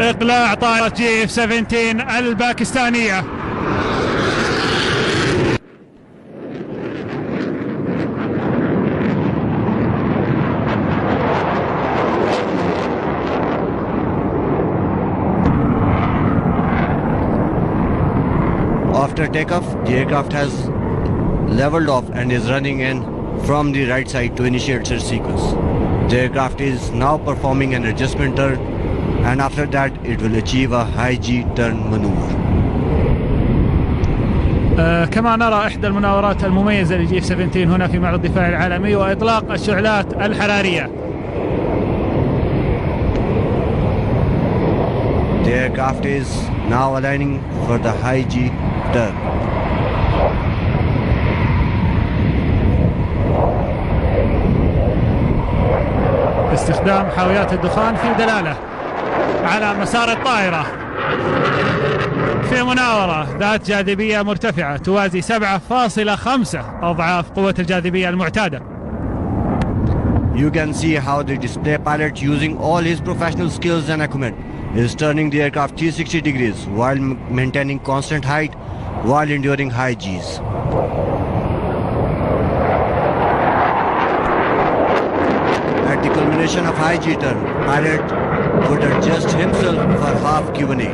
إقلاع طائرة JF-17 الباكستانية. After takeoff, the aircraft has leveled off and is running in from the right side to initiate its sequence. The aircraft is now performing an adjustment turn, and after that it will achieve a high G turn maneuver. كما نرى إحدى المناورات المميزة لجي اف 17 هنا في معرض الدفاع العالمي وإطلاق الشعلات الحرارية. The aircraft is now aligning for the high G turn. استخدام حاويات الدخان في دلالة على مسار الطائرة في مناورة ذات جاذبية مرتفعة توازي 7.5 أضعاف قوة الجاذبية المعتادة. You can see how the display pilot, using all his professional skills and acumen, is turning the aircraft 360 degrees while maintaining constant height while enduring high Gs. At the culmination of high G turn, pilot would adjust himself for half Cuban 8.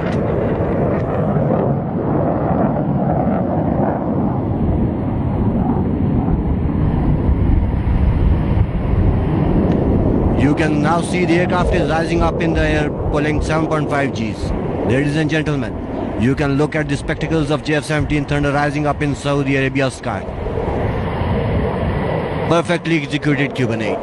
You can now see the aircraft is rising up in the air, pulling 7.5 Gs. Ladies and gentlemen, you can look at the spectacles of JF-17 Thunder rising up in Saudi Arabia's sky. Perfectly executed Cuban 8.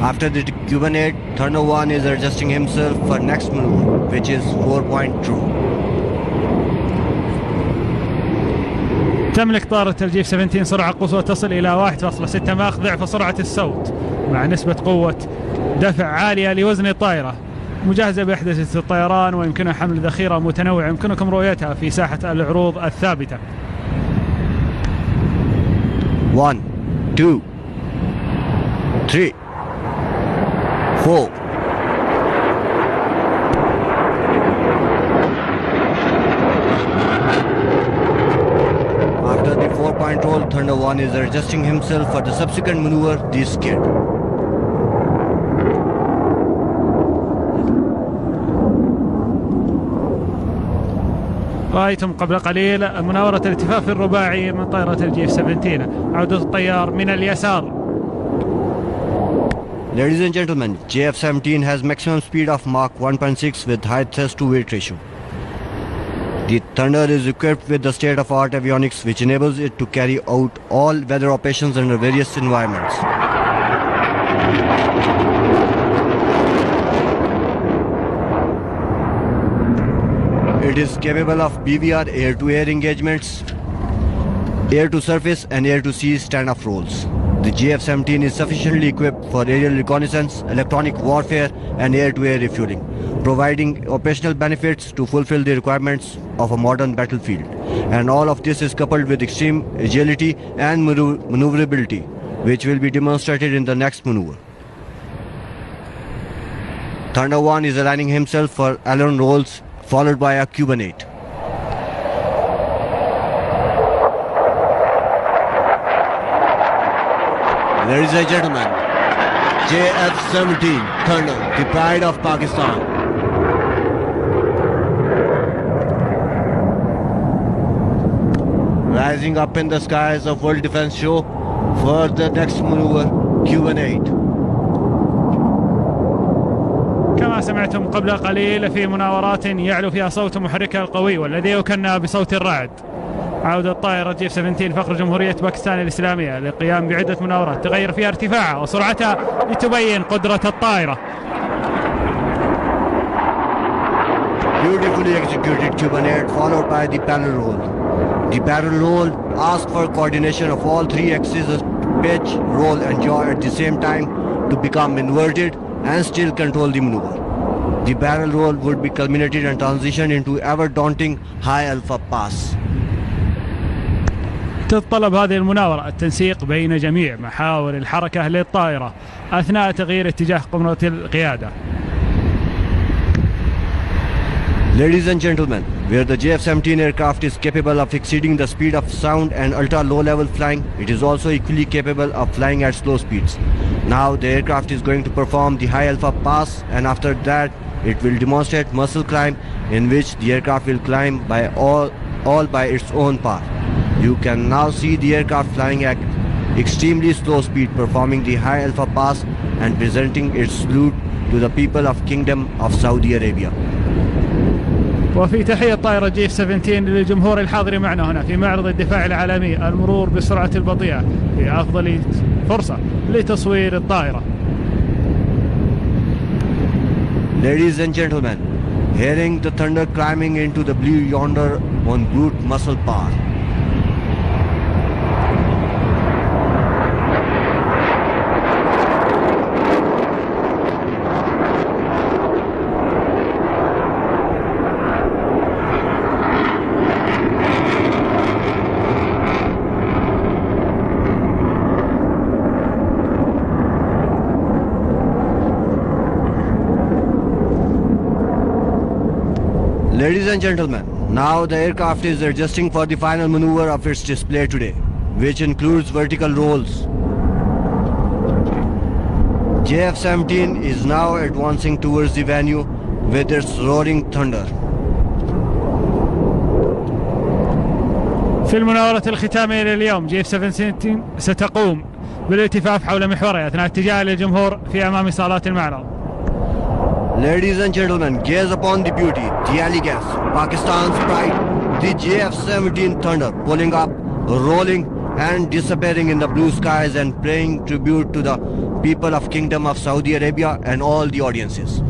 After the Cuban 8, Thunder 1 is adjusting himself for next maneuver, which is 4-point-2. تملك طائرة الجي اف 17 سرعة قصوى تصل إلى 1.6 ماخ ضعف سرعة الصوت، مع نسبة قوة دفع عالية لوزن الطائرة، مجهزة بأحدث الطيران ويمكنها حمل ذخيرة متنوعة يمكنكم رؤيتها في ساحة العروض الثابتة. 1, 2, 3, 4. After the 4-point roll, Thunder 1 is adjusting himself for the subsequent maneuver, the skid. رأيتم قبل قليل مناورة الالتفاف الرباعي من طائرة الجي اف 17، عودة الطيار من اليسار. Ladies and gentlemen, JF-17 has maximum speed of Mach 1.6 with high thrust to weight ratio. The Thunder is equipped with the state-of-art avionics which enables it to carry out all weather operations under various environments. It is capable of BVR air-to-air engagements, air-to-surface and air-to-sea stand-off roles. The JF-17 is sufficiently equipped for aerial reconnaissance, electronic warfare and air-to-air refueling, providing operational benefits to fulfill the requirements of a modern battlefield. And all of this is coupled with extreme agility and maneuverability, which will be demonstrated in the next maneuver. Thunder 1 is aligning himself for aileron rolls, followed by a Cuban 8. Ladies and gentlemen, JF-17 Thunder, the pride of Pakistan. Rising up in the skies of World Defense Show for the next maneuver, Cuban 8. كما سمعتم قبل قليل في مناورات يعلو فيها صوت محركها القوي والذي يكنى بصوت الرعد، عودة طائرة جي اف 17 فخر جمهورية باكستان الإسلامية للقيام بعدة مناورات تغير فيها ارتفاعها وسرعتها لتبين قدرة الطائرة. Beautifully executed Cuban 8 followed by the barrel roll. The barrel roll asks for coordination of all three axes of pitch, roll and yaw at the same time to become inverted and still control the maneuver. The barrel roll would be culminated and transitioned into ever-daunting High Alpha Pass. تتطلب هذه المناورة التنسيق بين جميع محاور الحركة للطائرة أثناء تغيير اتجاه قمرة القيادة. Ladies and gentlemen, where the JF-17 aircraft is capable of exceeding the speed of sound and ultra-low-level flying, it is also equally capable of flying at slow speeds. Now the aircraft is going to perform the High Alpha Pass, and after that it will demonstrate muscle climb, in which the aircraft will climb by all by its own power. You can now see the aircraft flying at extremely slow speed, performing the High Alpha Pass and presenting its salute to the people of Kingdom of Saudi Arabia. وفي تحية طائرة JF-17 للجمهور الحاضر معنا هنا في معرض الدفاع العالمي المرور بالسرعة البطيئة في أفضل فرصة لتصوير الطائرة. Ladies and gentlemen, hearing the thunder climbing into the blue yonder on brute muscle power. Ladies and gentlemen, now the aircraft is adjusting for the final maneuver of its display today, which includes vertical rolls. JF-17 is now advancing towards the venue with its roaring thunder. في المناورة الختامية لليوم JF-17 ستقوم بالالتفاف حول محورها أثناء اتجاهها للجمهور في أمام صالات المعرض. Ladies and gentlemen, gaze upon the beauty, the elegance, Pakistan's pride, the JF-17 Thunder pulling up, rolling and disappearing in the blue skies and paying tribute to the people of Kingdom of Saudi Arabia and all the audiences.